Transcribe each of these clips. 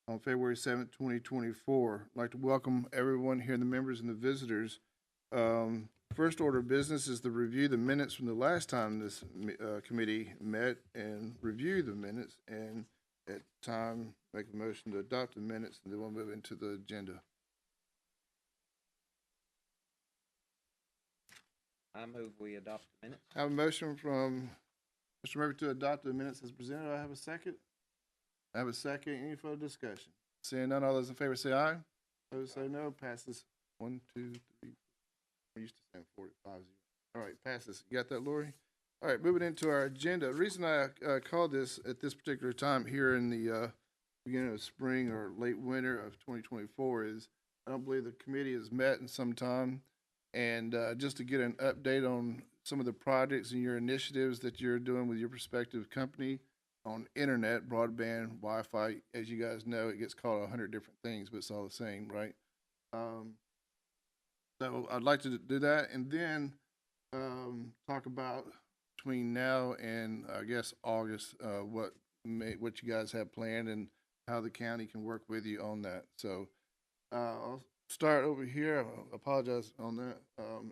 on February 7th, 2024. I'd like to welcome everyone here, the members and the visitors. First order of business is to review the minutes from the last time this committee met and review the minutes, and at time make a motion to adopt the minutes, and then we'll move into the agenda. I move we adopt the minutes. I have a motion from Mr. Murphy to adopt the minutes as presented. Do I have a second? I have a second. Any further discussion? Seeing none, all those in favor say aye. Those say no. Passes 1, 2, 3. We're used to saying 4 to 5 0. All right, passes. You got that, Lori? All right, moving into our agenda. The reason I called this at this particular time here in the beginning of spring or late winter of 2024 is I don't believe the committee has met in some time. And just to get an update on some of the projects and your initiatives that you're doing with your prospective company on internet, broadband, Wi-Fi. As you guys know, it gets called 100 different things, but it's all the same, right? So I'd like to do that, and then talk about between now and I guess August what you guys have planned and how the county can work with you on that. So I'll start over here. I apologize on that,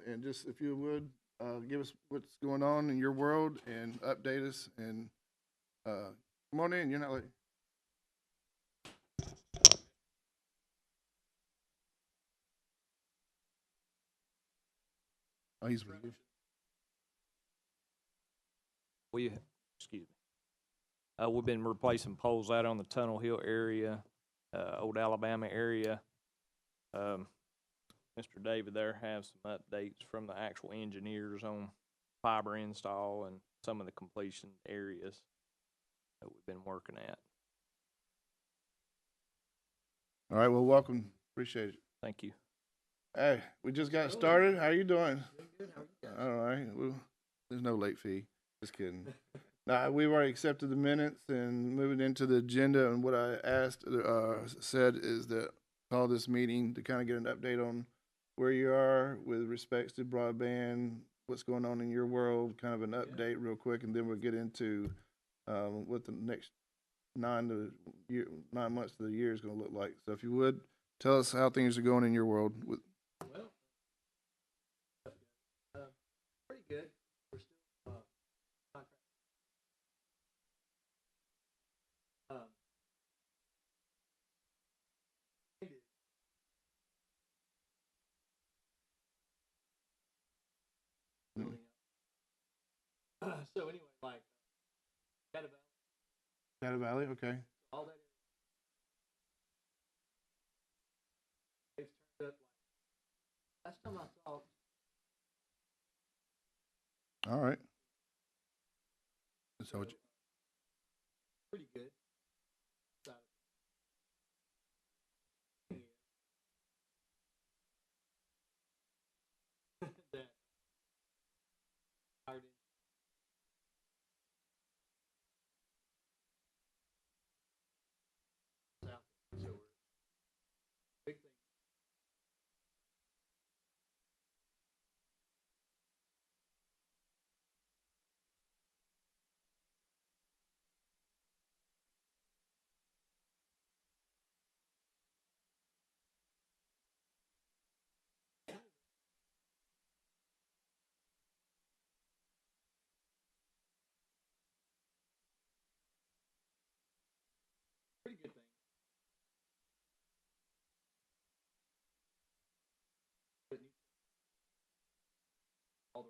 and just if you would give us what's going on in your world and update us. And come on in. You're not late. Oh, he's with you. We, excuse me. We've been replacing poles out on the Tunnel Hill area, Old Alabama area. Mr. David there has some updates from the actual engineers on fiber install and some of the completion areas that we've been working at. All right. Well, welcome. Appreciate it. Thank you. Hey, we just got started. How you doing? Good. How are you? All right. Well, there's no late fee. Just kidding. Nah, we've already accepted the minutes and moving into the agenda. And what I said is that call this meeting to kind of get an update on where you are with respects to broadband, what's going on in your world, kind of an update real quick, and then we'll get into what the next 9 months of the year is going to look like. So if you would, tell us how things are going in your world. Well, pretty good. We're still contract. Building up. So anyway, like Shadow Valley, okay. all that they've turned up. Like last time I saw. All right. So what Pretty good. That hired in. South. So we're big thing. Pretty good thing. But all the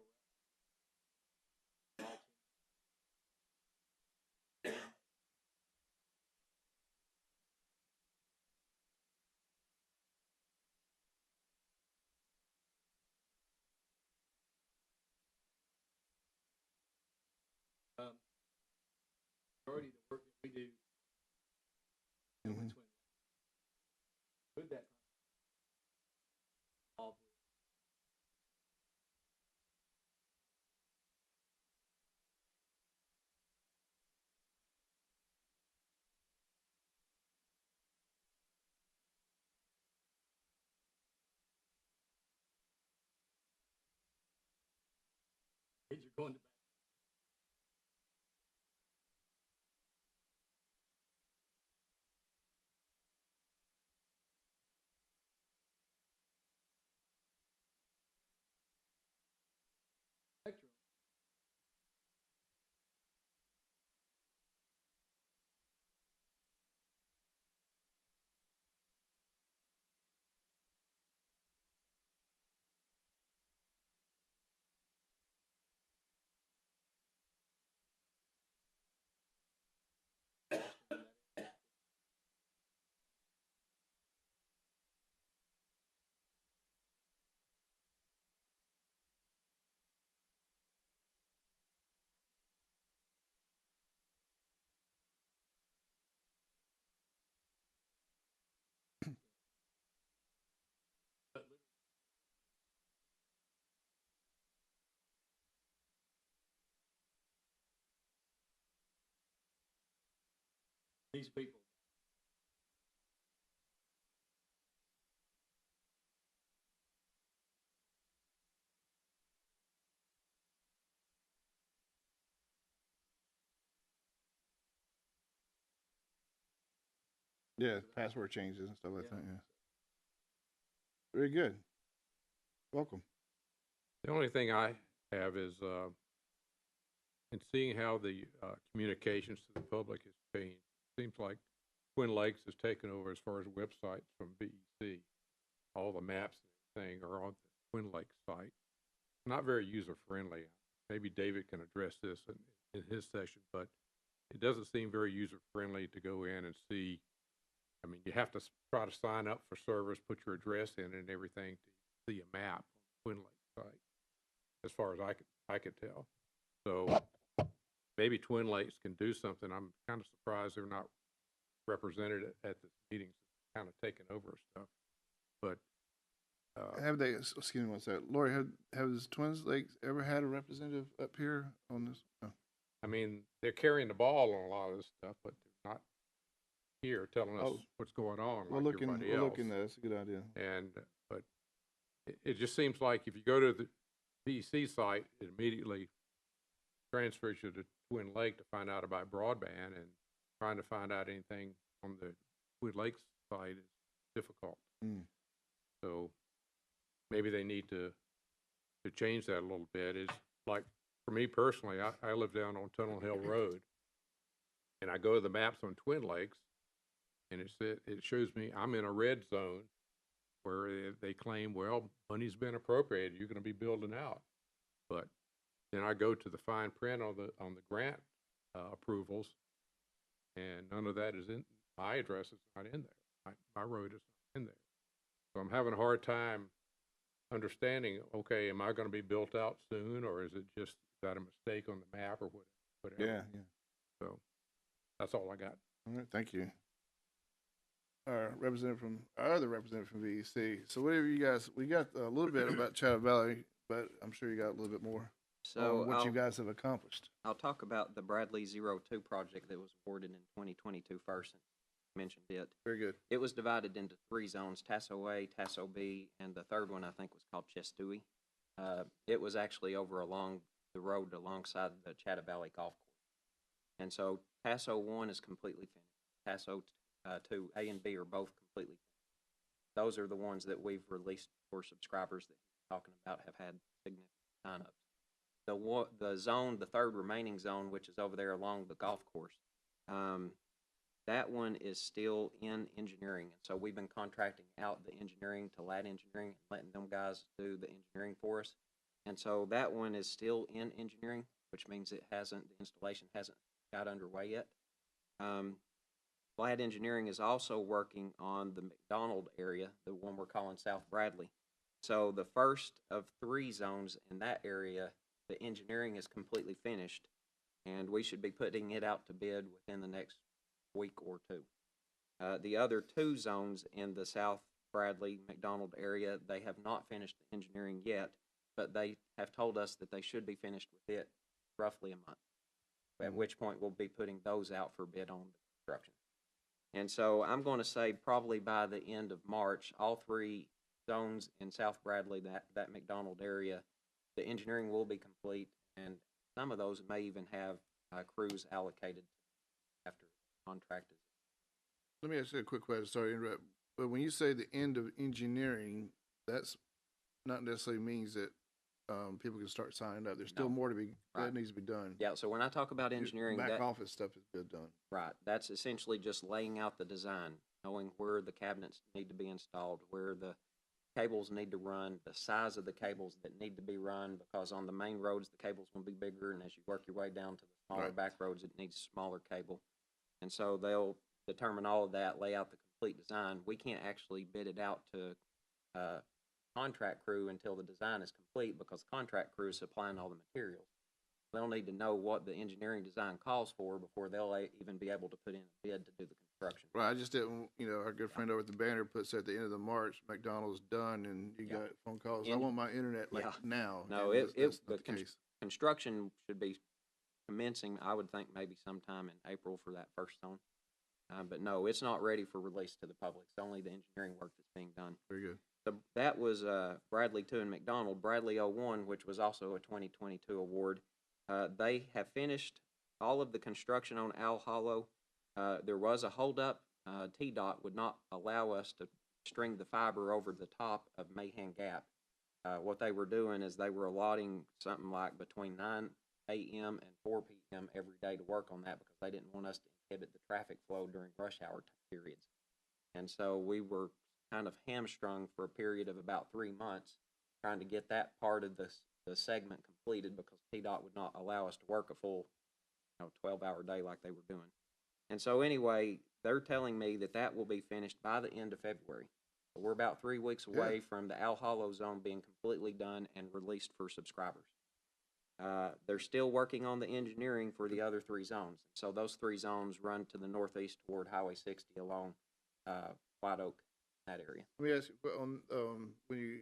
majority of the work that we do Mhm. between with that all kids are going to these people. Yeah, password changes and stuff like Yeah. that, yeah. Very good. Welcome. The only thing I have is, in seeing how the communications to the public has changed, seems like Twin Lakes has taken over as far as websites from BEC. All the maps and everything are on the Twin Lakes site. Not very user friendly. Maybe David can address this in his session, but it doesn't seem very user friendly to go in and see. I mean, you have to try to sign up for service, put your address in and everything to see a map on the Twin Lakes site, as far as I could tell. So maybe Twin Lakes can do something. I'm kind of surprised they're not represented at this meeting, kind of taking over stuff. But Have they, excuse me one second, Lori, has Twin Lakes ever had a representative up here on this? Oh. I mean, they're carrying the ball on a lot of this stuff, but they're not here telling us what's going on We're like looking, everybody we're else. looking at, that's a good idea. And but it just seems like if you go to the BEC site, it immediately transfers you to Twin Lake to find out about broadband, and trying to find out anything on the Twin Lakes site is difficult. So maybe they need to change that a little bit. It's like, for me personally, I live down on Tunnel Hill Road, and I go to the maps on Twin Lakes, and it shows me I'm in a red zone where they claim, well, money's been appropriated, you're going to be building out. But then I go to the fine print on the grant approvals, and none of that is in. My address is not in there. My road is not in there. So I'm having a hard time understanding, okay, am I going to be built out soon, or is it just, is that a mistake on the map or whatever? Yeah, yeah. So that's all I got. All right, thank you. Our other representative from VEC. So whatever you guys, we got a little bit about Chatham Valley, but I'm sure you got a little bit more So on what you guys have accomplished. I'll talk about the Bradley 02 project that was awarded in 2022 first, since I mentioned it. Very good. It was divided into 3 zones, Tasso A, Tasso B, and the third one I think was called Chestui. It was actually over along the road alongside the Chatham Valley Golf Course. And so Tasso 1 is completely finished. Tasso 2, A and B are both completely finished. Those are the ones that we've released for subscribers that he's talking about have had significant sign-ups. The zone, the third remaining zone, which is over there along the golf course, that one is still in engineering. And so we've been contracting out the engineering to Lat Engineering and letting them guys do the engineering for us. And so that one is still in engineering, which means the installation hasn't got underway yet. Lat Engineering is also working on the McDonald area, the one we're calling South Bradley. So the first of 3 zones in that area, the engineering is completely finished, and we should be putting it out to bid within the next week or 2. The other 2 zones in the South Bradley McDonald area, they have not finished the engineering yet, but they have told us that they should be finished with it roughly a month, at which point we'll be putting those out for bid on the construction. And so I'm going to say probably by the end of March, all 3 zones in South Bradley, that McDonald area, the engineering will be complete, and some of those may even have crews allocated after the contract is. Let me ask you a quick question. Sorry to interrupt. But when you say the end of engineering, that's not necessarily means that people can start signing up. There's still more to be, that needs to be done. Yeah, so when I talk about engineering, Back office stuff is good done. Right. That's essentially just laying out the design, knowing where the cabinets need to be installed, where the cables need to run, the size of the cables that need to be run, because on the main roads, the cables will be bigger, and as you work your way down to the smaller back roads, it needs smaller cable. And so they'll determine all of that, lay out the complete design. We can't actually bid it out to contract crew until the design is complete, because contract crew is supplying all the materials. They'll need to know what the engineering design calls for before they'll even be able to put in a bid to do the construction. Right, I just didn't, our good friend over at the banner puts at the end of the March, McDonald's done, and you got phone calls. I want my internet now. No, that's the not the case. construction should be commencing, I would think, maybe sometime in April for that first zone. But no, it's not ready for release to the public. It's only the engineering work that's being done. Very good. So that was Bradley 2 and McDonald. Bradley 01, which was also a 2022 award, they have finished all of the construction on Owl Hollow. There was a holdup. TDOT would not allow us to string the fiber over the top of Mahan Gap. What they were doing is they were allotting something like between 9 a.m. and 4 p.m. every day to work on that because they didn't want us to inhibit the traffic flow during rush hour periods. And so we were kind of hamstrung for a period of about 3 months trying to get that part of the segment completed because TDOT would not allow us to work a full 12-hour day like they were doing. And so anyway, they're telling me that that will be finished by the end of February. So we're about 3 weeks away from the Owl Hollow zone being completely done and released for subscribers. They're still working on the engineering for the other 3 zones. So those 3 zones run to the northeast toward Highway 60 along White Oak, that area. Let me ask you, when you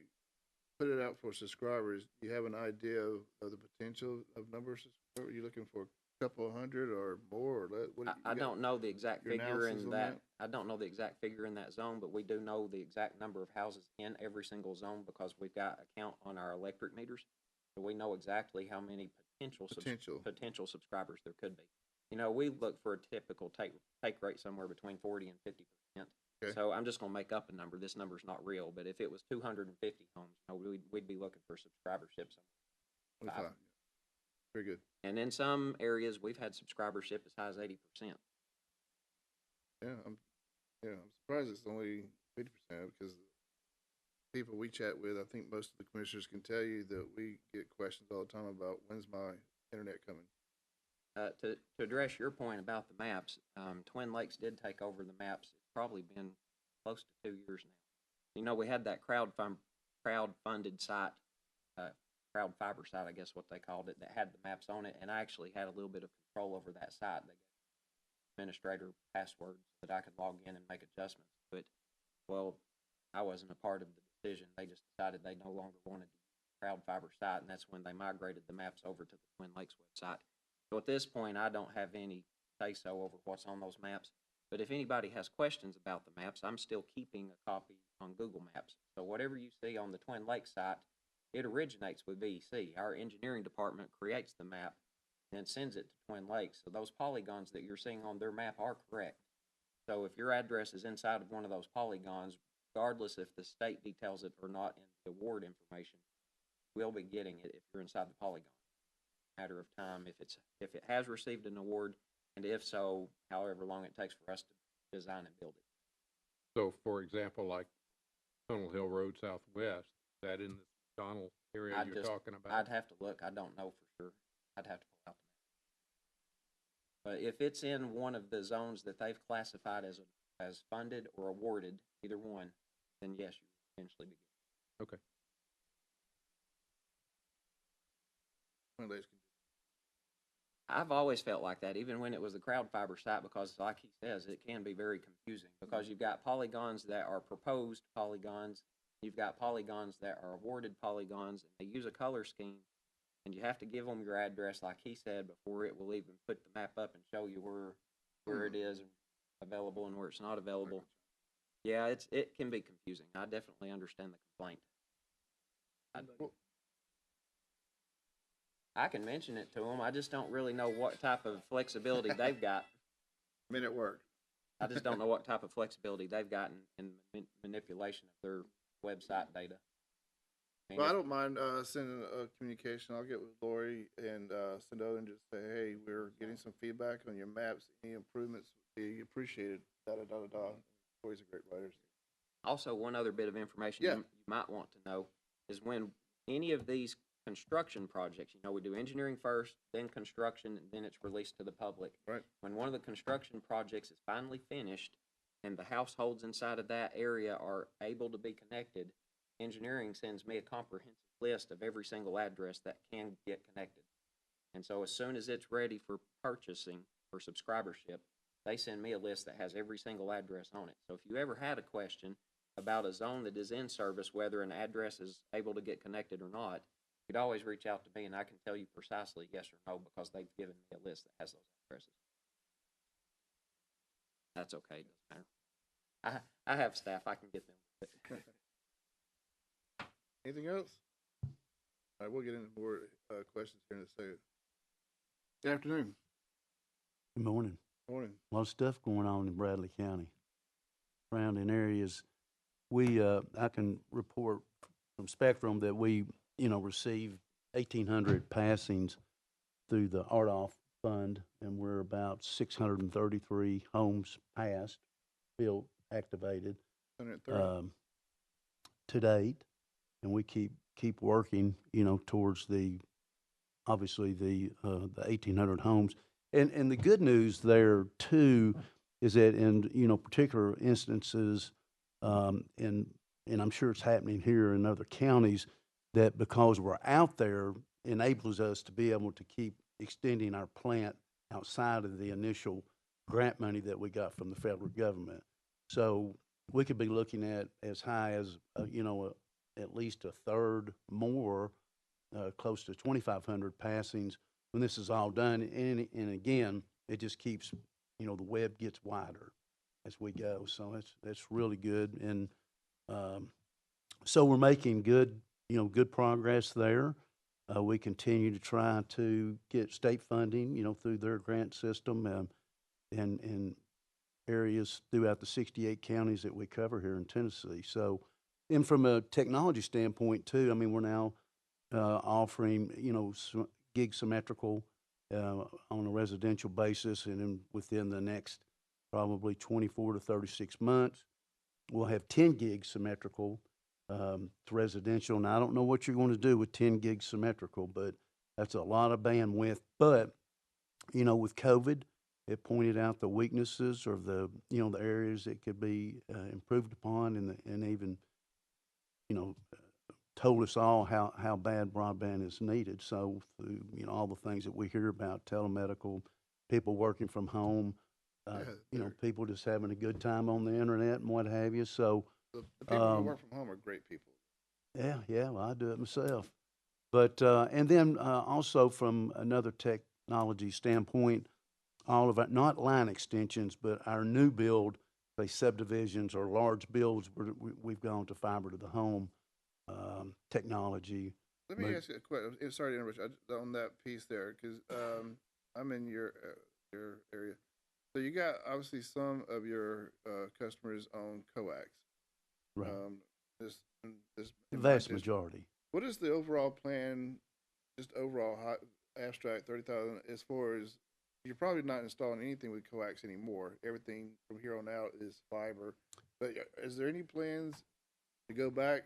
put it out for subscribers, do you have an idea of the potential of number of subscribers? Are you looking for a couple of hundred or more? Or what, I don't know the exact your figure analysis in on that. I don't know the exact figure in that zone, but we do know the exact number of houses in every single zone because we've got a count on our electric meters. So we know exactly how many potential subscribers there could be. We look for a typical take rate somewhere between 40 and 50%. Okay. So I'm just going to make up a number. This number's not real, but if it was 250 homes, we'd be looking for subscribership somewhere. 25. Very good. And in some areas, we've had subscribership as high as 80%. Yeah, I'm surprised it's only 50% because people we chat with, I think most of the commissioners can tell you that we get questions all the time about when's my internet coming. To address your point about the maps, Twin Lakes did take over the maps. It's probably been close to 2 years now. We had that crowd-funded site, crowd fiber site, I guess what they called it, that had the maps on it, and I actually had a little bit of control over that site. They gave administrator passwords so that I could log in and make adjustments to it. Well, I wasn't a part of the decision. They just decided they no longer wanted the crowd fiber site, and that's when they migrated the maps over to the Twin Lakes website. So at this point, I don't have any say-so over what's on those maps. But if anybody has questions about the maps, I'm still keeping a copy on Google Maps. So whatever you see on the Twin Lakes site, it originates with VEC. Our engineering department creates the map and sends it to Twin Lakes. So those polygons that you're seeing on their map are correct. So if your address is inside of one of those polygons, regardless if the state details it or not in the award information, we'll be getting it if you're inside the polygon. Matter of time if it has received an award, and if so, however long it takes for us to design and build it. So, for example, like Tunnel Hill Road Southwest, is that in the McDonald area you're talking about? I'd have to look. I don't know for sure. I'd have to pull out the map. But if it's in one of the zones that they've classified as funded or awarded, either one, then yes, you will eventually be getting it. Okay. I've always felt like that, even when it was the crowd fiber site, because like he says, it can be very confusing because you've got polygons that are proposed polygons, you've got polygons that are awarded polygons, and they use a color scheme, and you have to give them your address, like he said, before it will even put the map up and show you where it is available and where it's not available. Yeah, it can be confusing. I definitely understand the complaint. I can mention it to them. I just don't really know what type of flexibility they've got. Men at work. I just don't know what type of flexibility they've got in manipulation of their website data. Well, I don't mind sending a communication. I'll get with Lori and send out and just say, hey, we're getting some feedback on your maps. Any improvements would be appreciated. Lori's a great writer. Also, one other bit of information you might want to know is when any of these construction projects, we do engineering first, then construction, and then it's released to the public. Right. When one of the construction projects is finally finished and the households inside of that area are able to be connected, engineering sends me a comprehensive list of every single address that can get connected. And so as soon as it's ready for purchasing or subscribership, they send me a list that has every single address on it. So if you ever had a question about a zone that is in service, whether an address is able to get connected or not, you could always reach out to me and I can tell you precisely yes or no because they've given me a list that has those addresses. That's okay, doesn't matter. I have staff, I can get them. Anything else? All right, we'll get into more, questions here in a second. Good afternoon. Good morning. Morning. A lot of stuff going on in Bradley County. Surrounding areas, I can report from Spectrum that we, received 1,800 passings through the RDOF fund, and we're about 633 homes passed, built, activated, 130. to date, and we keep working, towards obviously the 1,800 homes. And the good news there too is that in particular instances, and I'm sure it's happening here in other counties, that because we're out there enables us to be able to keep extending our plant outside of the initial grant money that we got from the federal government. So we could be looking at as high as at least a third more, close to 2,500 passings when this is all done. And again, it just keeps, the web gets wider as we go. So that's really good. And so we're making good progress there. We continue to try to get state funding, through their grant system, and areas throughout the 68 counties that we cover here in Tennessee. So, and from a technology standpoint too, I mean, we're now offering, gig symmetrical on a residential basis, and then within the next probably 24 to 36 months, we'll have 10 gig symmetrical to residential. Now, I don't know what you're going to do with 10 gig symmetrical, but that's a lot of bandwidth. But, with COVID, it pointed out the weaknesses or the areas that could be improved upon, and even, told us all how bad broadband is needed. So, through, all the things that we hear about, telemedical, people working from home, people just having a good time on the internet and what have you. So, The people who work from home are great people. yeah, well, I do it myself. But, and then also from another technology standpoint, all of our, not line extensions, but our new build, say subdivisions or large builds, we've gone to fiber to the home technology. Let me ask you a question. Sorry to interrupt you on that piece there, because I'm in your area. So you got obviously some of your customers on coax. Right. This The vast majority. What is the overall plan? Just overall hot, abstract 30,000. As far as you're probably not installing anything with coax anymore. Everything from here on out is fiber. But is there any plans to go back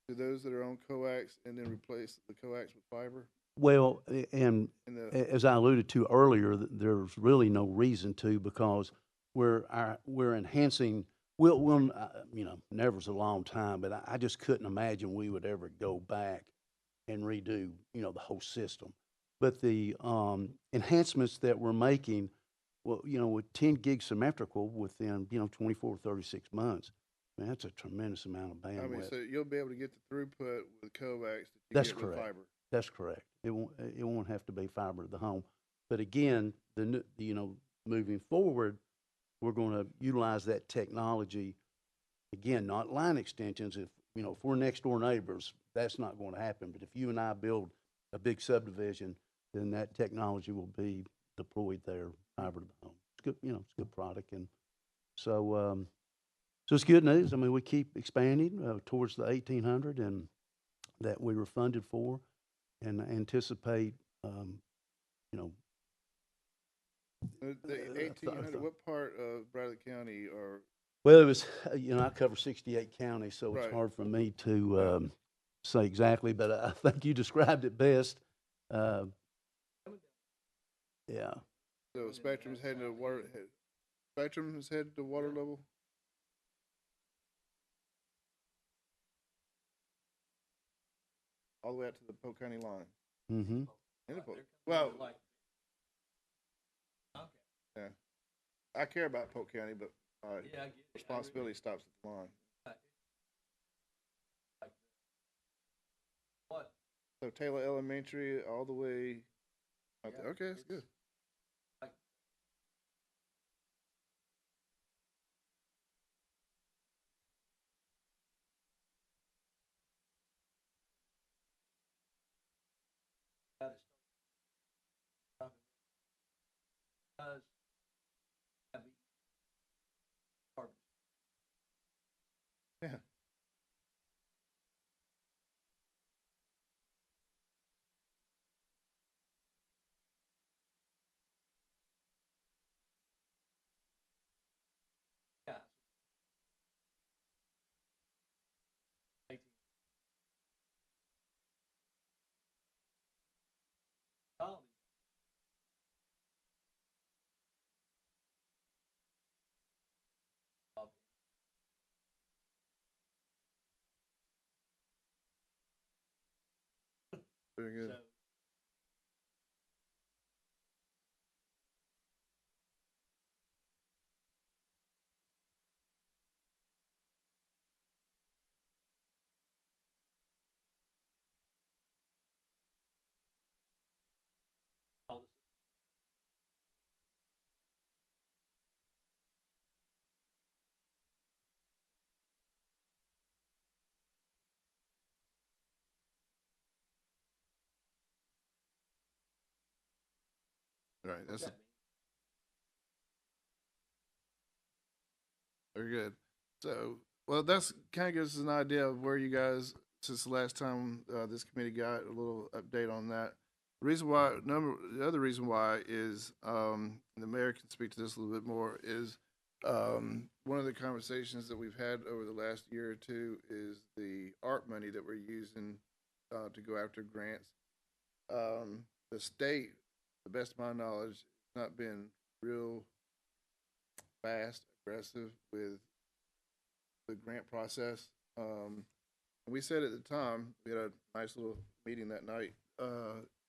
to those that are on coax and then replace the coax with fiber? Well, and as I alluded to earlier, there's really no reason to, because we're enhancing. We'll never's a long time, but I just couldn't imagine we would ever go back and redo, the whole system. But the enhancements that we're making, well, with 10 gig symmetrical within, 24, 36 months, man, that's a tremendous amount of bandwidth. I mean, so you'll be able to get the throughput with coax that you That's get with correct. fiber. That's correct. It won't have to be fiber to the home. But again, moving forward, we're going to utilize that technology. Again, not line extensions. If we're next door neighbors, that's not going to happen. But if you and I build a big subdivision, then that technology will be deployed there, fiber to the home. It's good, it's a good product, and so it's good news. I mean, we keep expanding towards the 1,800, and that we were funded for, and anticipate, The 1,800. What part of Bradley County are? Well, it was, I cover 68 counties, so Right. it's hard for me to say exactly, but I think you described it best. Yeah. So Spectrum's heading to water. Spectrum is headed to water level. All the way out to the Polk County line. Mm-hmm. In the Polk. Well, yeah. I care about Polk County, but responsibility stops at the line. What? So Taylor Elementary all the way out there. Okay, that's good. Because that'd be garbage. Yeah. Yeah. 18. Oh, Very good. so all this Right, that's that very good. So, well, that's kind of gives us an idea of where you guys, since the last time this committee got a little update on that. The reason why, the other reason why is, and the mayor can speak to this a little bit more, is one of the conversations that we've had over the last year or two is the ARP money that we're using to go after grants. The state, to the best of my knowledge, has not been real fast, aggressive with the grant process. And we said at the time, we had a nice little meeting that night.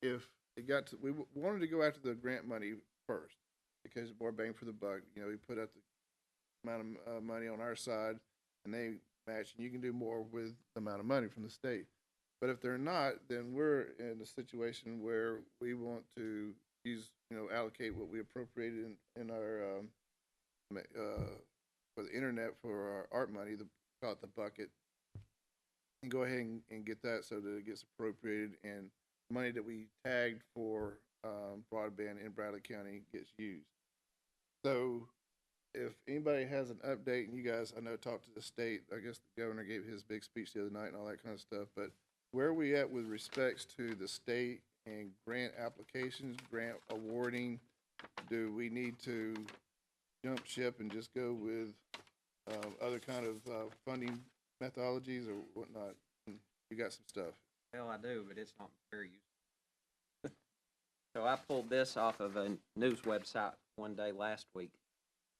If it got to, wanted to go after the grant money first because more bang for the buck. You know, we put out the amount of money on our side, and they match, and you can do more with the amount of money from the state. But if they're not, then we're in a situation where we want to use, allocate what we appropriated in our for the internet for our art money, call it the bucket, and go ahead and get that so that it gets appropriated and money that we tagged for broadband in Bradley County gets used. So if anybody has an update, and you guys, I know, talked to the state, I guess the governor gave his big speech the other night and all that kind of stuff, but where are we at with respects to the state and grant applications, grant awarding? Do we need to jump ship and just go with other kind of funding methodologies or whatnot? You got some stuff. Well, I do, but it's not very useful. So I pulled this off of a news website one day last week.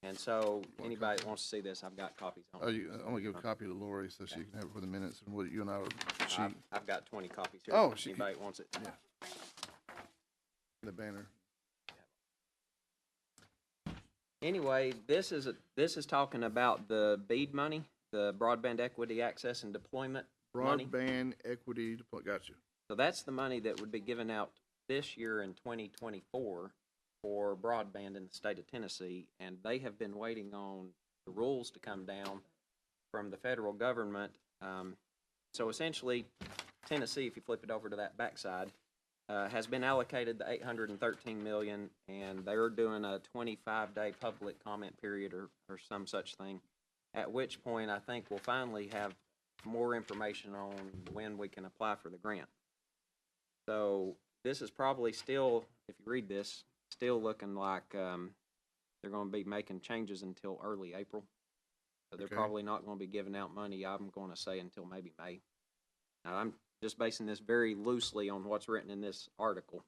And so anybody that wants to see this, I've got copies on. Oh, I'm gonna give a copy to Lori so she can have it for the minutes, and you and I will I've got 20 copies here. Oh, if anybody wants it. Yeah. The banner. Anyway, this is talking about the BEAD money, the Broadband Equity Access and Deployment money. Broadband equity, gotcha. So that's the money that would be given out this year in 2024 for broadband in the state of Tennessee, and they have been waiting on the rules to come down from the federal government. So essentially, Tennessee, if you flip it over to that backside, has been allocated the $813 million, and they're doing a 25-day public comment period or some such thing, at which point I think we'll finally have more information on when we can apply for the grant. So this is probably still, if you read this, still looking like they're going to be making changes until early April. So they're probably not going to be giving out money, I'm going to say, until maybe May. Now, I'm just basing this very loosely on what's written in this article.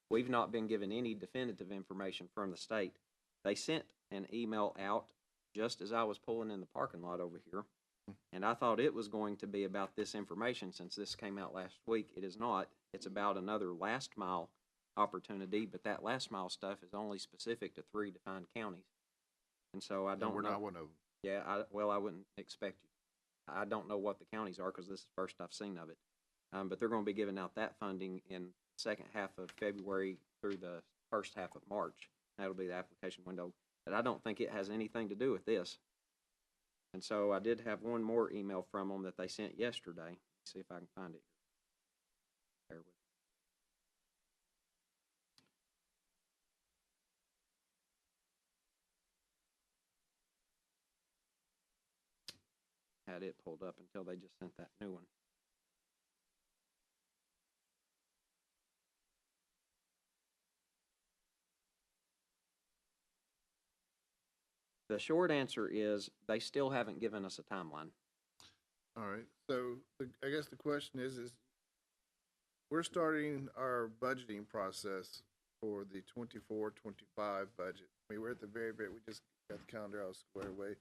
We've not been given any definitive information from the state. They sent an email out just as I was pulling in the parking lot over here, and I thought it was going to be about this information since this came out last week. It is not. It's about another last mile opportunity, but that last mile stuff is only specific to 3 defined counties. And so I don't know. We're not one of them. Yeah, I wouldn't expect you. I don't know what the counties are because this is the first I've seen of it. But they're going to be giving out that funding in the second half of February through the first half of March. That'll be the application window. But I don't think it has anything to do with this. And so I did have one more email from them that they sent yesterday. Let's see if I can find it. Bear with me. had it pulled up until they just sent that new one. The short answer is they still haven't given us a timeline. All right, so I guess the question is we're starting our budgeting process for the 24-25 budget. I mean, we're at the very, we just got the calendar all squared away.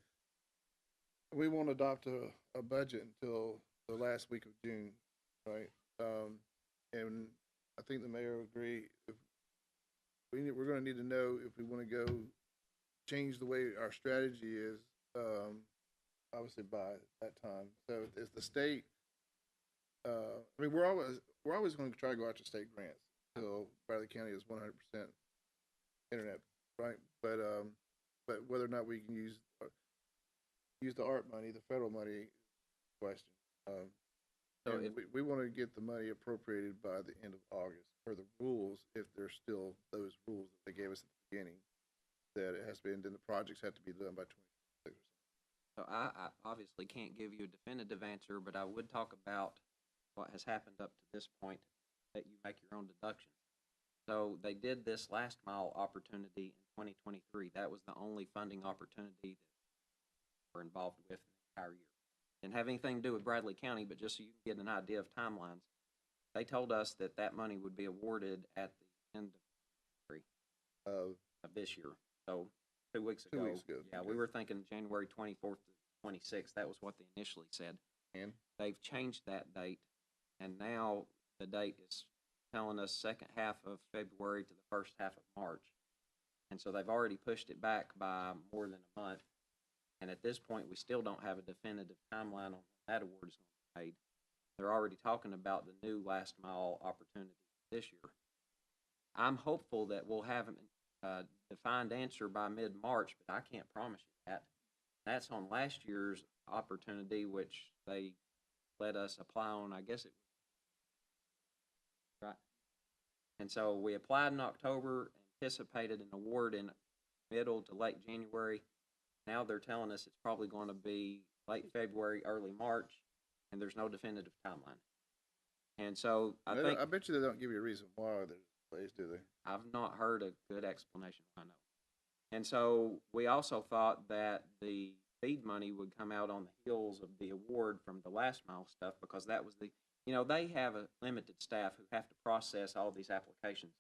We won't adopt a budget until the last week of June, right? And I think the mayor will agree, if we're gonna need to know if we wanna go change the way our strategy is, obviously by that time. So if the state, I mean, we're always going to try to go after state grants until Bradley County is 100% internet, right? But whether or not we can use the ARP money, the federal money, question. So And we want to get the money appropriated by the end of August for the rules, if there's still those rules that they gave us at the beginning, that it has to be, and then the projects have to be done by 2026. So I obviously can't give you a definitive answer, but I would talk about what has happened up to this point, that you make your own deductions. So they did this last mile opportunity in 2023. That was the only funding opportunity that we're involved with the entire year. Didn't have anything to do with Bradley County, but just so you can get an idea of timelines, they told us that that money would be awarded at the end of this year. So 2 weeks ago. 2 weeks ago. Yeah, we were thinking January 24th to 26th. That was what they initially said. And They've changed that date, and now the date is telling us second half of February to the first half of March. And so they've already pushed it back by more than a month. And at this point, we still don't have a definitive timeline on when that award is going to be made. They're already talking about the new last mile opportunity this year. I'm hopeful that we'll have a defined answer by mid-March, but I can't promise you that. That's on last year's opportunity, which they let us apply on, I guess it was. Right. And so we applied in October, anticipated an award in middle to late January. Now they're telling us it's probably going to be late February, early March, and there's no definitive timeline. And so I bet you they don't give you a reason why they're delays, do they? I've not heard a good explanation. I know. And so we also thought that the feed money would come out on the heels of the award from the last mile stuff, because that was they have a limited staff who have to process all these applications.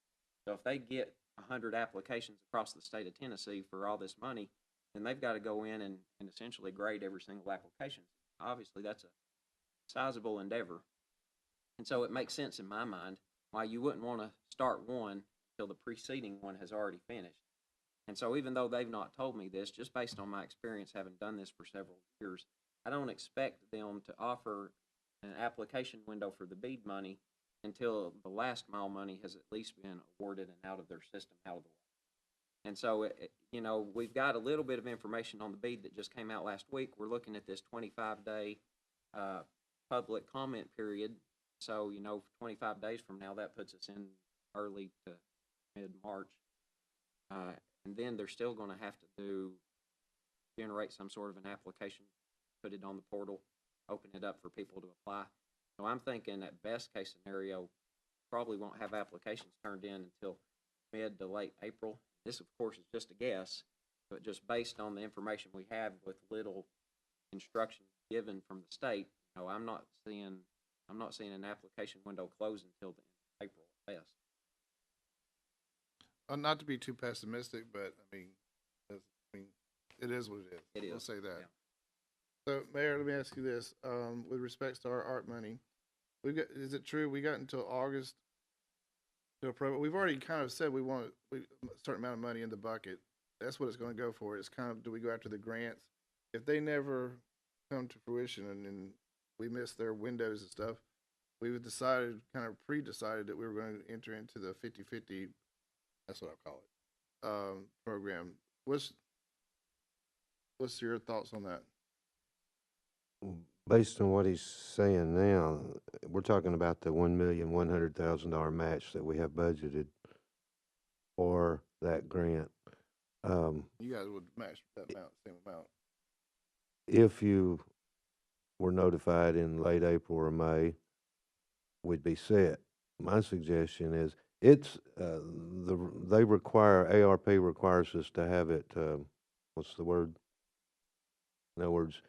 So if they get 100 applications across the state of Tennessee for all this money, then they've got to go in and essentially grade every single application. Obviously, that's a sizable endeavor. And so it makes sense in my mind why you wouldn't want to start one until the preceding one has already finished. And so even though they've not told me this, just based on my experience having done this for several years, I don't expect them to offer an application window for the BEAD money until the last mile money has at least been awarded and out of their system, out of the way. And so, we've got a little bit of information on the BEAD that just came out last week. We're looking at this 25-day public comment period. So, 25 days from now, that puts us in early to mid-March. And then they're still going to have to generate some sort of an application, put it on the portal, open it up for people to apply. So I'm thinking at best case scenario, probably won't have applications turned in until mid to late April. This, of course, is just a guess, but just based on the information we have with little instruction given from the state, I'm not seeing an application window close until the end of April at best. Not to be too pessimistic, but I mean, it is what it is. It is. We'll say that. Yeah. So, Mayor, let me ask you this: with respects to our ARP money, is it true we got until August to approve? We've already kind of said we want a certain amount of money in the bucket. That's what it's going to go for. It's kind of, do we go after the grants? If they never come to fruition and then we miss their windows and stuff, we've decided, kind of pre-decided, that we were going to enter into the 50-50. That's what I call it. Program. What's your thoughts on that? Based on what he's saying now, we're talking about the $1,100,000 match that we have budgeted for that grant. You guys would match that amount, same amount. If you were notified in late April or May, we'd be set. My suggestion is, they require, ARP requires us to have it, what's the word? In other words,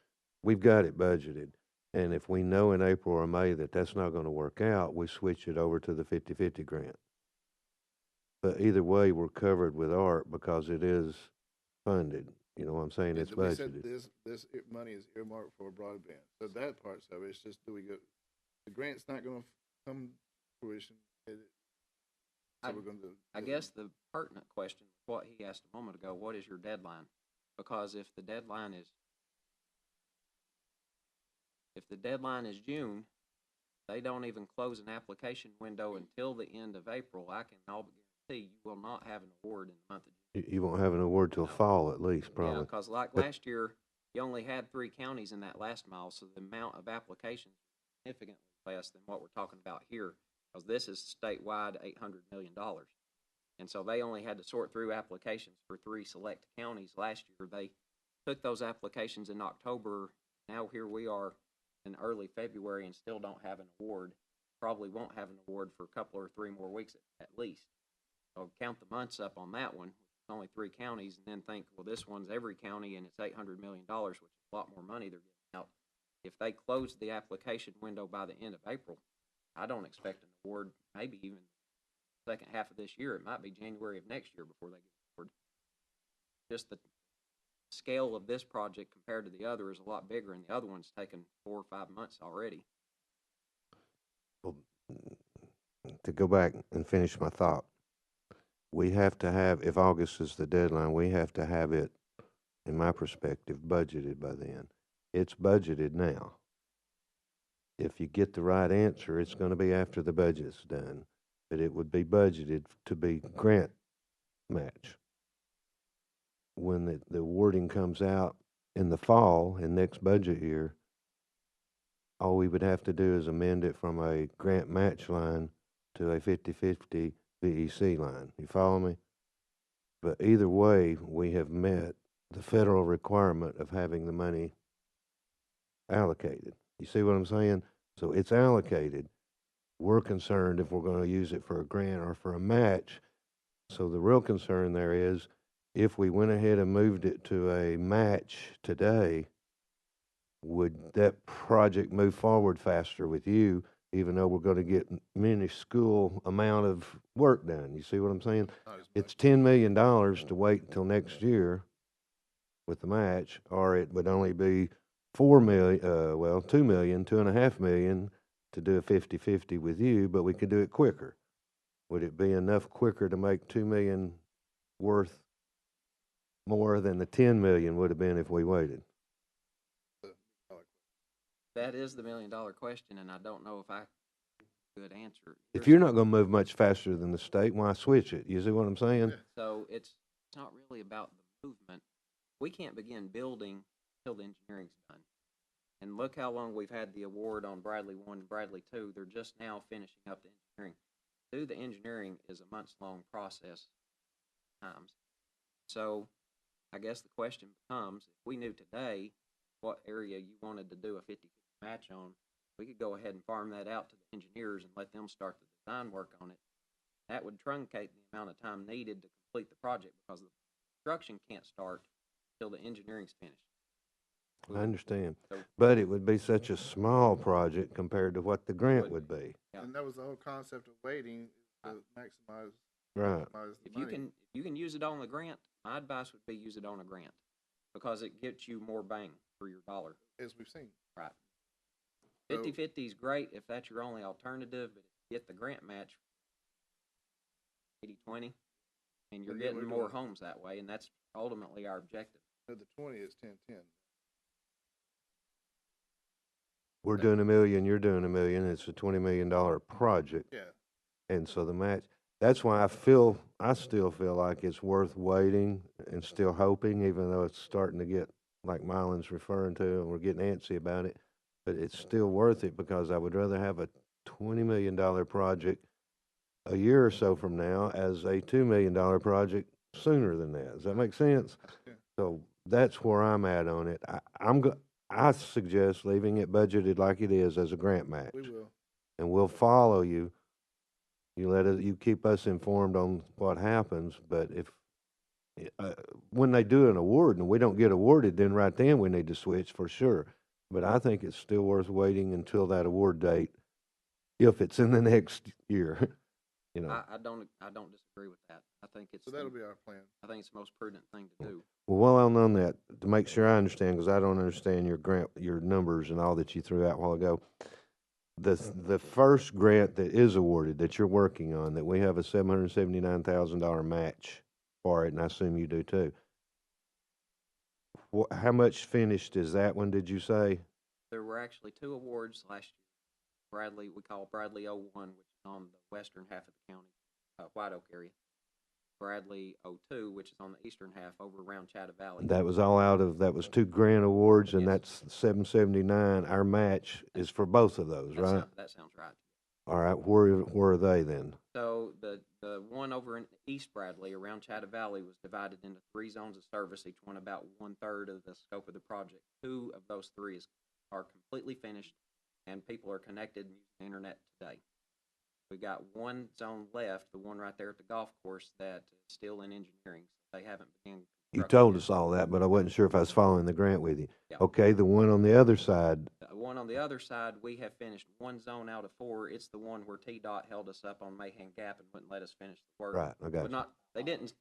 we've got it budgeted. And if we know in April or May that that's not gonna work out, we switch it over to the 50/50 grant. But either way, we're covered with ARP because it is funded. You know what I'm saying? It's We said budgeted. this money is earmarked for broadband. So that part's of it, it's just, do we go, the grant's not gonna come to fruition. So we're gonna do. I guess the pertinent question, what he asked a moment ago, what is your deadline? Because if the deadline is June, they don't even close an application window until the end of April. I can all but guarantee you will not have an award in the month of June. You won't have an award till No. fall at least, Yeah, probably. because like But- last year, you only had 3 counties in that last mile, so the amount of applications is significantly less than what we're talking about here, because this is statewide $800 million. And so they only had to sort through applications for 3 select counties last year. They took those applications in October. Now here we are in early February and still don't have an award. Probably won't have an award for a couple or 3 more weeks at least. So count the months up on that one. It's only 3 counties, and then think, well, this one's every county and it's $800 million, which is a lot more money they're giving out. If they close the application window by the end of April, I don't expect an award, maybe even second half of this year. It might be January of next year before they get an award. Just the scale of this project compared to the other is a lot bigger, and the other one's taken 4 or 5 months already. Well, to go back and finish my thought, we have to have, if August is the deadline, we have to have it, in my perspective, budgeted by then. It's budgeted now. If you get the right answer, it's gonna be after the budget's done, but it would be budgeted to be grant match. When the wording comes out in the fall, in next budget year, all we would have to do is amend it from a grant match line to a 50/50 VEC line. You follow me? But either way, we have met the federal requirement of having the money allocated. You see what I'm saying? So it's allocated. We're concerned if we're gonna use it for a grant or for a match. So the real concern there is, if we went ahead and moved it to a match today, would that project move forward faster with you, even though we're gonna get minuscule amount of work done? You see what I'm saying? Not as It's much. $10 million to wait until next year with the match, or it would only be 2 million, 2.5 million to do a 50/50 with you, but we could do it quicker. Would it be enough quicker to make 2 million worth more than the 10 million would have been if we waited? That is the $1 million question, and I don't know if I could answer it. If you're not gonna move much faster than the state, why switch it? You see what I'm saying? Yeah. So it's not really about the movement. We can't begin building until the engineering's done. And look how long we've had the award on Bradley 1 and Bradley 2. They're just now finishing up the engineering. Do the engineering is a months-long process times. So I guess the question becomes, if we knew today what area you wanted to do a 50/50 match on, we could go ahead and farm that out to the engineers and let them start the design work on it. That would truncate the amount of time needed to complete the project, because the construction can't start until the engineering's finished. I understand, So, but it would be such a small project compared to what the grant would be. Yeah. And that was the whole concept of waiting, to maximize Right. the if you money. can use it on the grant, my advice would be use it on a grant, because it gets you more bang for your dollar. As we've seen. Right. So- 50/50 is great if that's your only alternative, but if you get the grant match 80/20, and you're And then getting we're more doing- homes that way, and that's ultimately our objective. At the 20, it's 10/10. We're doing $1 million, you're doing $1 million, it's a $20 million project. Yeah. And so the match, that's why I still feel like it's worth waiting and still hoping, even though it's starting to get, like Mylan's referring to, and we're getting antsy about it. But it's still worth it, because I would rather have a $20 million project a year or so from now as a $2 million project sooner than that. Does that make sense? Yeah. So that's where I'm at on it. I suggest leaving it budgeted like it is as a grant match. We will. And we'll follow you. You keep us informed on what happens, but if, when they do an award and we don't get awarded, then right then we need to switch for sure. But I think it's still worth waiting until that award date, if it's in the next year, you know. I don't disagree with that. I think it's, So that'll be our plan. I think it's the most prudent thing to do. Well, while I'm on that, to make sure I understand, because I don't understand your numbers and all that you threw out a while ago. The first grant that is awarded, that you're working on, that we have a $779,000 match for it, and I assume you do too. How much finished is that one, did you say? There were actually 2 awards last year. Bradley, we call Bradley 01, which is on the western half of the county, White Oak area. Bradley 02, which is on the eastern half over around Chatta Valley. That was all that was 2 grant awards, and Yes. that's 779. Our match is for both of those, right? That sounds right. All right, where are they then? So the one over in East Bradley around Chatta Valley was divided into 3 zones of service, each one about 1/3 of the scope of the project. 2 of those 3 are completely finished, and people are connected and using the internet today. We got 1 zone left, the one right there at the golf course, that is still in engineering. They haven't begun. You told us all that, but I wasn't sure if I was following the grant with you. Yeah. Okay, the one on the other side, The one on the other side, we have finished 1 zone out of 4. It's the one where TDOT held us up on Mahan Gap and wouldn't let us finish the work. right, I got But you. not, they didn't,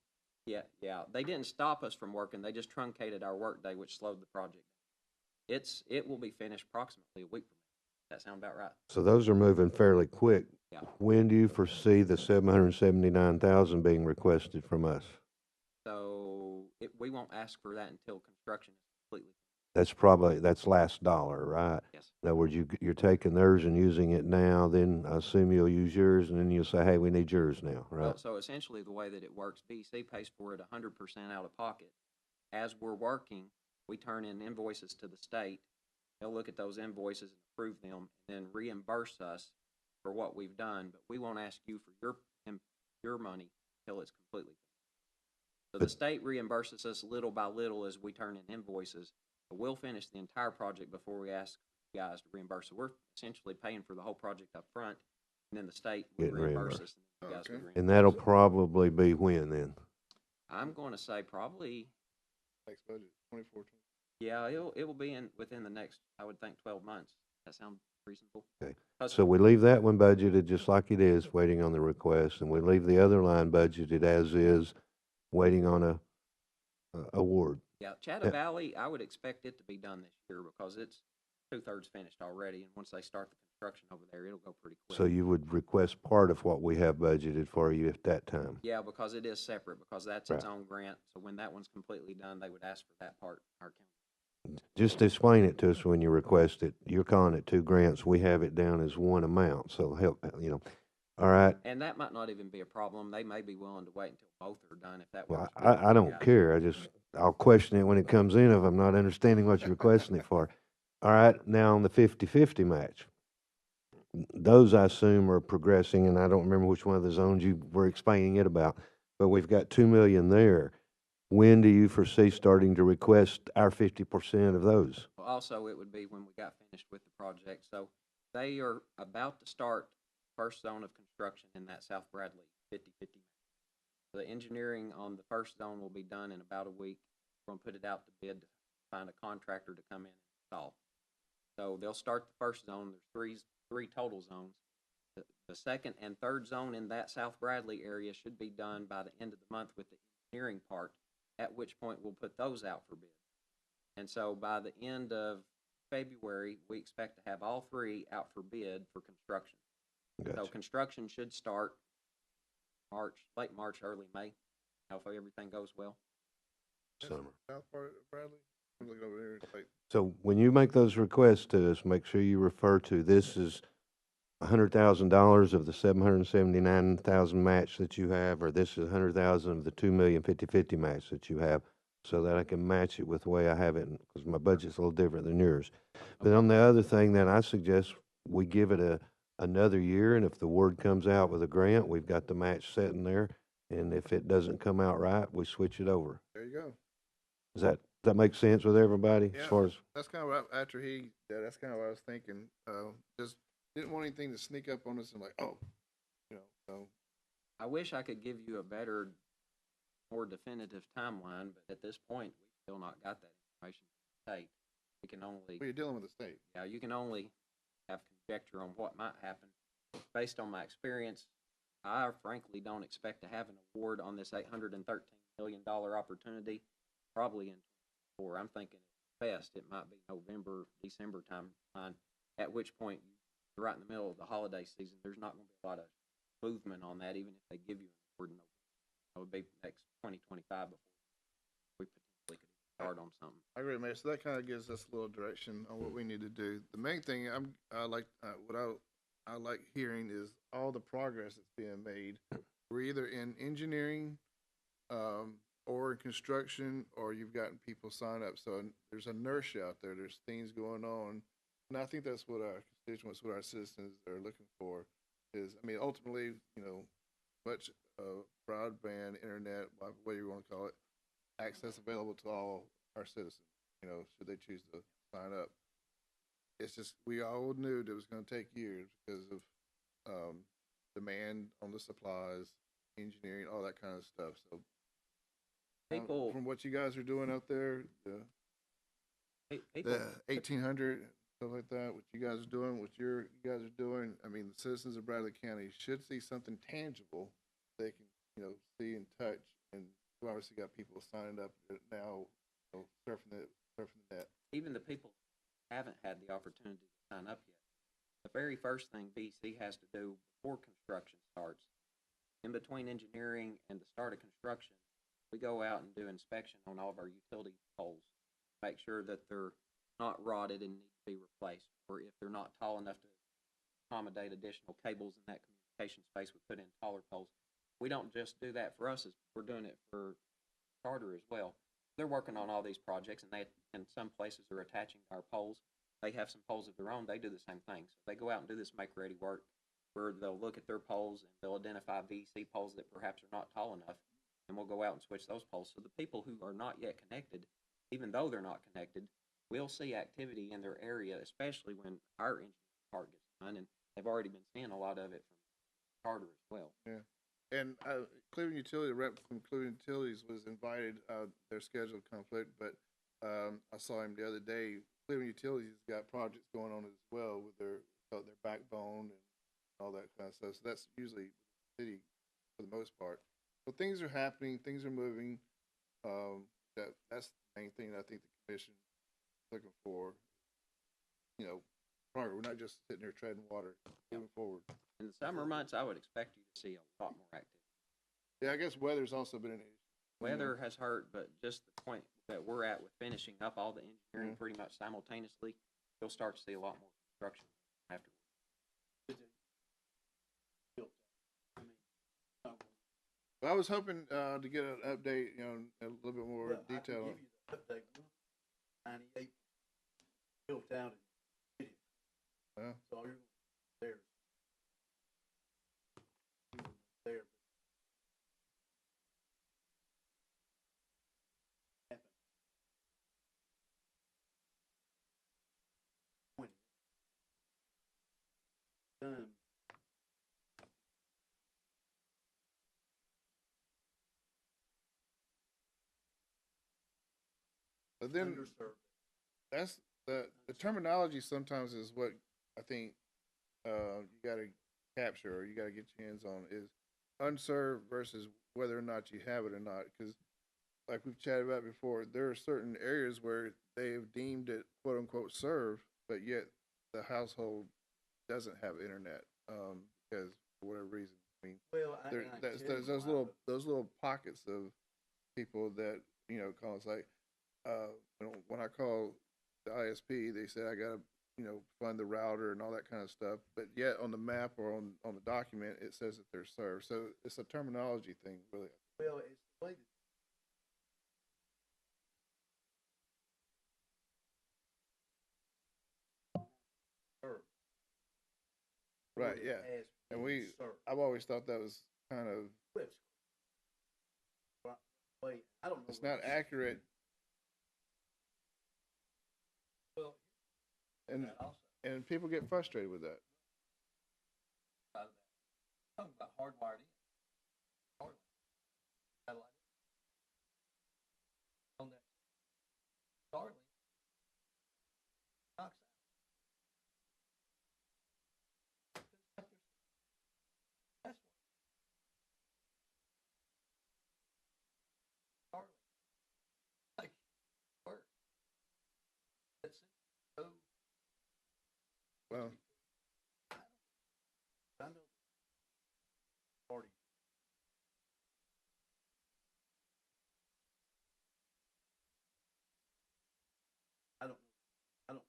yeah, they didn't stop us from working. They just truncated our workday, which slowed the project. It will be finished approximately a week from now. That sound about right? So those are moving fairly quick. Yeah. When do you foresee the 779,000 being requested from us? So we won't ask for that until construction is completely, That's last dollar, right? yes. In other words, you're taking theirs and using it now, then I assume you'll use yours, and then you'll say, hey, we need yours now, Well, right? so essentially the way that it works, BC pays for it 100% out of pocket. As we're working, we turn in invoices to the state. They'll look at those invoices and approve them, and then reimburse us for what we've done. But we won't ask you for your money until it's completely finished. So the state reimburses us little by little as we turn in invoices. But we'll finish the entire project before we ask you guys to reimburse. So we're essentially paying for the whole project up front, and then the state will Getting reimburse reimbursed. us. And you guys will Okay. reimburse And that'll us. probably be when then? I'm going to say probably, Next budget, 24. yeah, it will be within the next, I would think, 12 months. That sound reasonable? Okay. 'Cause- So we leave that one budgeted just like it is, waiting on the request, and we leave the other line budgeted as is, waiting on a award. Yeah, Chatta Valley, I would expect it to be done this year because it's 2/3 finished already, and once they start the construction over there, it'll go pretty quick. So you would request part of what we have budgeted for you at that time? Yeah, because it is separate, because that's its Right. own grant. So when that one's completely done, they would ask for that part, our county. Just explain it to us when you request it. You're calling it 2 grants. We have it down as one amount, so help, All right. And that might not even be a problem. They may be willing to wait until both are done if that Well, works. I don't care. I'll question it when it comes in if I'm not understanding what you're requesting it for. All right, now on the 50-50 match. Those I assume are progressing, and I don't remember which one of the zones you were explaining it about, but we've got 2 million there. When do you foresee starting to request our 50% of those? Well, also, it would be when we got finished with the project. So they are about to start first zone of construction in that South Bradley 50-50. The engineering on the first zone will be done in about a week. We're going to put it out to bid to find a contractor to come in and install. So they'll start the first zone. There's three total zones. The second and third zone in that South Bradley area should be done by the end of the month with the engineering part, at which point we'll put those out for bid. And so by the end of February, we expect to have all 3 out for bid for construction. So Gotcha. construction should start late March, early May, if everything goes well. Summer. South part of Bradley, I'm looking over here, it's like, So when you make those requests to us, make sure you refer to this is $100,000 of the 779,000 match that you have, or this is 100,000 of the 2 million 50-50 match that you have, so that I can match it with the way I have it, because my budget's a little different than yours. But on the other thing, then I suggest we give it another year, and if the word comes out with a grant, we've got the match sitting there, and if it doesn't come out right, we switch it over. there you go. Is that that make sense with everybody as Yeah. far as, That's kind of what, after he, yeah, that's kind of what I was thinking. Just didn't want anything to sneak up on us and like, oh, so. I wish I could give you a better, more definitive timeline, but at this point, we've still not got that information from the state. We can only, Well, you're dealing with the state. yeah, you can only have conjecture on what might happen. Based on my experience, I frankly don't expect to have an award on this $813 million opportunity probably in 2024. I'm thinking at best it might be November, December timeline, at which point you're right in the middle of the holiday season. There's not going to be a lot of movement on that, even if they give you an award in November. It would be next 2025 before we potentially could start on something. I agree, Mayor. So that kind of gives us a little direction on what we need to do. The main thing I like hearing is all the progress that's being made. We're either in engineering, or in construction, or you've gotten people sign up. So there's inertia out there. There's things going on, and I think that's what our constituents, what our citizens are looking for. Is, I mean, ultimately, much broadband, internet, whatever you want to call it, access available to all our citizens, should they choose to sign up. It's just, we all knew that it was going to take years because of demand on the supplies, engineering, all that kind of stuff. So People, from what you guys are doing out there, people, the 1800, stuff like that, what you guys are doing, you guys are doing, I mean, the citizens of Bradley County should see something tangible they can, see and touch. And we obviously got people signing up now, surfing the net. even the people who haven't had the opportunity to sign up yet, the very first thing BC has to do before construction starts, in between engineering and the start of construction, we go out and do inspection on all of our utility poles, make sure that they're not rotted and need to be replaced, or if they're not tall enough to accommodate additional cables in that communication space, we put in taller poles. We don't just do that for us, we're doing it for Charter as well. They're working on all these projects, and they, in some places, are attaching our poles. They have some poles of their own. They do the same thing. So they go out and do this make-ready work where they'll look at their poles and they'll identify VC poles that perhaps are not tall enough, and we'll go out and switch those poles. So the people who are not yet connected, even though they're not connected, will see activity in their area, especially when our engineering part gets done, and they've already been seeing a lot of it from Charter as well. Yeah. And Cleveland Utility, the rep from Cleveland Utilities was invited. Their schedule conflict, but I saw him the other day. Cleveland Utilities has got projects going on as well with their backbone and all that kind of stuff. So that's usually the city for the most part. So things are happening, things are moving. That's the main thing that I think the commission is looking for. Progress. We're not just sitting there treading water, moving forward. In the summer months, I would expect you to see a lot more activity. Yeah, I guess weather's also been an issue. Weather has hurt, but just the point that we're at with finishing up all the engineering pretty much simultaneously, you'll start to see a lot more construction afterwards. Well, I was hoping to get an update, a little bit more detail. I can give you the update. 98 built out in the city. So you're there. There. Done. But then Underserved. that's the terminology sometimes is what I think you got to capture or you got to get your hands on is unserved versus whether or not you have it or not. Because like we've chatted about before, there are certain areas where they've deemed it quote unquote served, but yet the household doesn't have internet because for whatever reason. I mean, Well, there's those little pockets of people that call us like when I call the ISP, they say I gotta fund the router and all that kind of stuff, but yet on the map or on the document it says that they're served. So it's a terminology thing, really. well, it's the way that served. Right, yeah. As And being served. I've always thought that was kind of, Well, I don't know. it's not accurate And, that also. and people get frustrated with that. Talking about hardwired in. Hardwired. Satellite. On that. Starlink. Knocks out. That's what. Starlink. Like, work. That's it. So, Well, I know. Already. I don't know. I don't.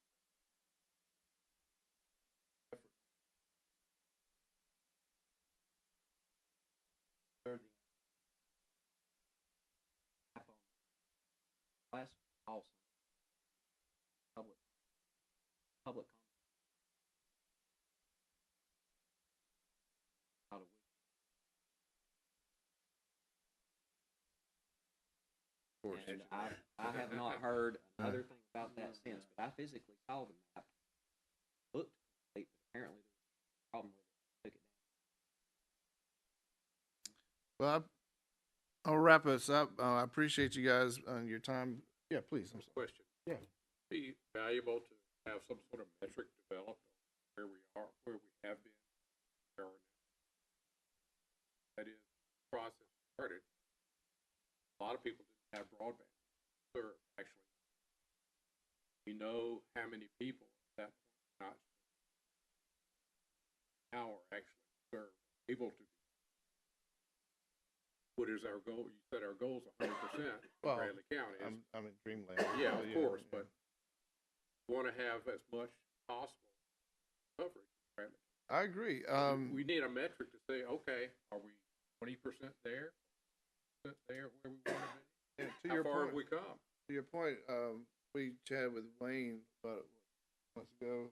They're the Last also public comment about a week. of course. And I have not heard another thing about that since, but I physically saw the map. Looked complete, but apparently there was a problem with it. Took it down. Well, I'll wrap us up. I appreciate you guys and your time. Yeah, please. I'm sorry. Question. Yeah. Be valuable to have some sort of metric developed on where we are, where we have been, where we are now. That is, the process started. A lot of people didn't have broadband served, actually. We know how many people at that point not now are actually served, able to be. What is our goal? You said our goal is 100% Well, for Bradley County. I'm in dreamland. Yeah, So, of course, but want to have as much possible coverage. Right? I agree. We need a metric to say, okay, are we 20% there? There where we want to be? and to How your far point, have we come? to your point, we chatted with Wayne about months ago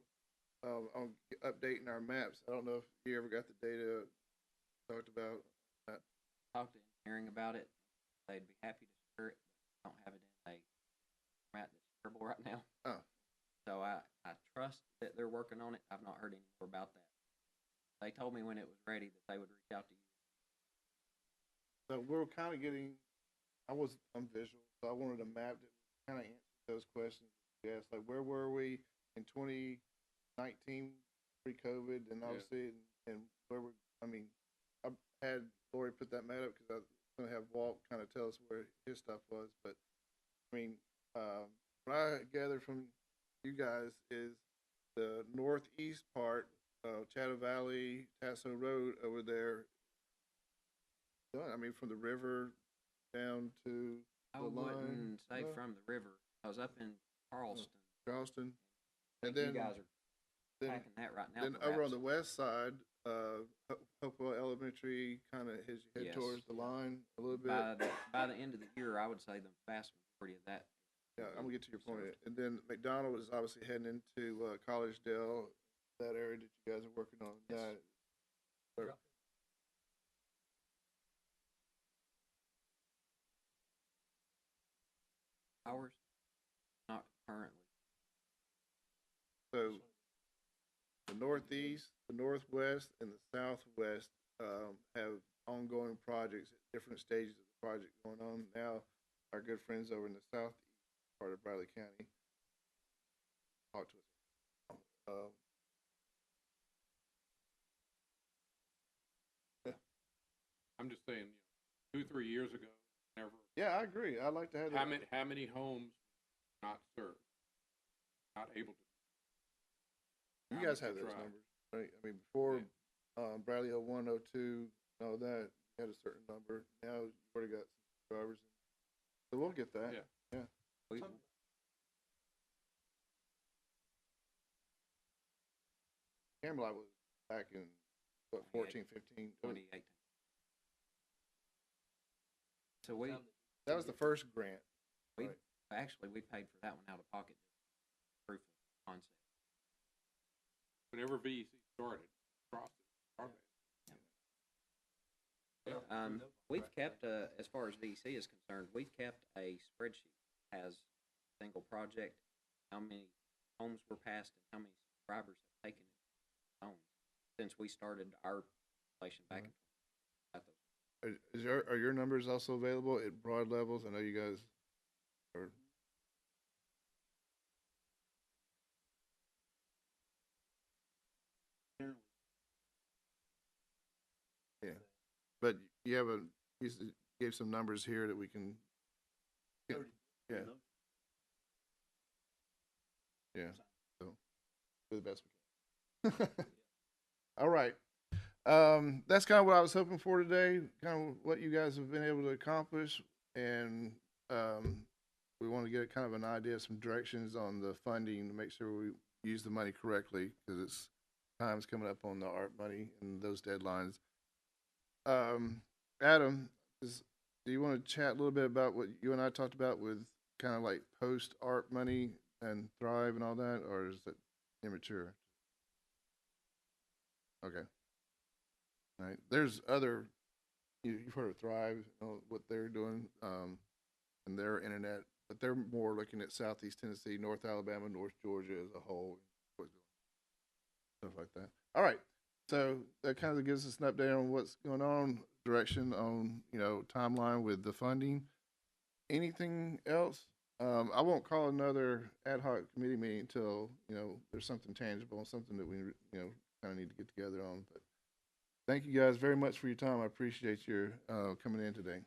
on updating our maps. I don't know if you ever got the data talked about that. Talked to engineering about it. They'd be happy to share it, but don't have it in a format that's terrible right now. Oh. So I trust that they're working on it. I've not heard any more about that. They told me when it was ready that they would reach out to you. So we're kind of getting. I'm visual, so I wanted a map that kind of answered those questions. Yes, like where were we in 2019 pre-COVID, and obviously, and where we. I mean, I had Lori put that map up because I was going to have Walt kind of tell us where his stuff was. But I mean, what I gathered from you guys is the northeast part, Chatham Valley, Tasso Road over there. I mean, from the river down to I the line. wouldn't say No. from the river. I was up in Charleston. Charleston, I and think then you guys are then, packing that right now. then over on the west side, Hopewell Elementary, kind of as you head Yes. towards the line a little bit. By the end of the year, I would say the vast majority of that. Yeah, I'm gonna get to your point. served. And then McDonald is obviously heading into Collegedale, that area that you guys are working on. Yes. That. So- Ours, not currently. So the northeast, the northwest, and the southwest have ongoing projects at different stages of the project going on. Now, our good friends over in the southeast part of Bradley County talk to us. I'm just saying, 2-3 years ago, never. Yeah, I agree. I'd like to have How many homes not served, not able to? You How guys much have to those try? numbers, right? I mean, before Bradley 01, 02, and all that, you had a certain number. Now you've already got some subscribers. So we'll get that. Yeah. We, Camelot was back in, what, 14, 15? 2018. So we That was the first grant. we right. actually we paid for that one out of pocket. Proof of concept. Whenever VEC started, process, We've kept, as far as VEC is concerned, we've kept a spreadsheet that has single project, how many homes were passed and how many subscribers have taken it homes since we started our installation back in. Are your numbers also available at broad levels? I know you guys are. Yeah, but you have you gave some numbers here that we can. Yeah. Yeah. So, do the best we can. All right. That's kind of what I was hoping for today, kind of what you guys have been able to accomplish. And, we want to get kind of an idea of some directions on the funding to make sure we use the money correctly, because it's time's coming up on the ARP money and those deadlines. Adam, do you want to chat a little bit about what you and I talked about with kind of like post ARP money and Thrive and all that, or is it immature? Okay. All right. There's other, you've heard of Thrive, what they're doing, and their internet, but they're more looking at Southeast Tennessee, North Alabama, North Georgia as a whole, stuff like that. All right. So that kind of gives us an update on what's going on, direction on, timeline with the funding. Anything else? I won't call another ad hoc committee meeting until, there's something tangible and something that we, kind of need to get together on. But thank you guys very much for your time. I appreciate your coming in today.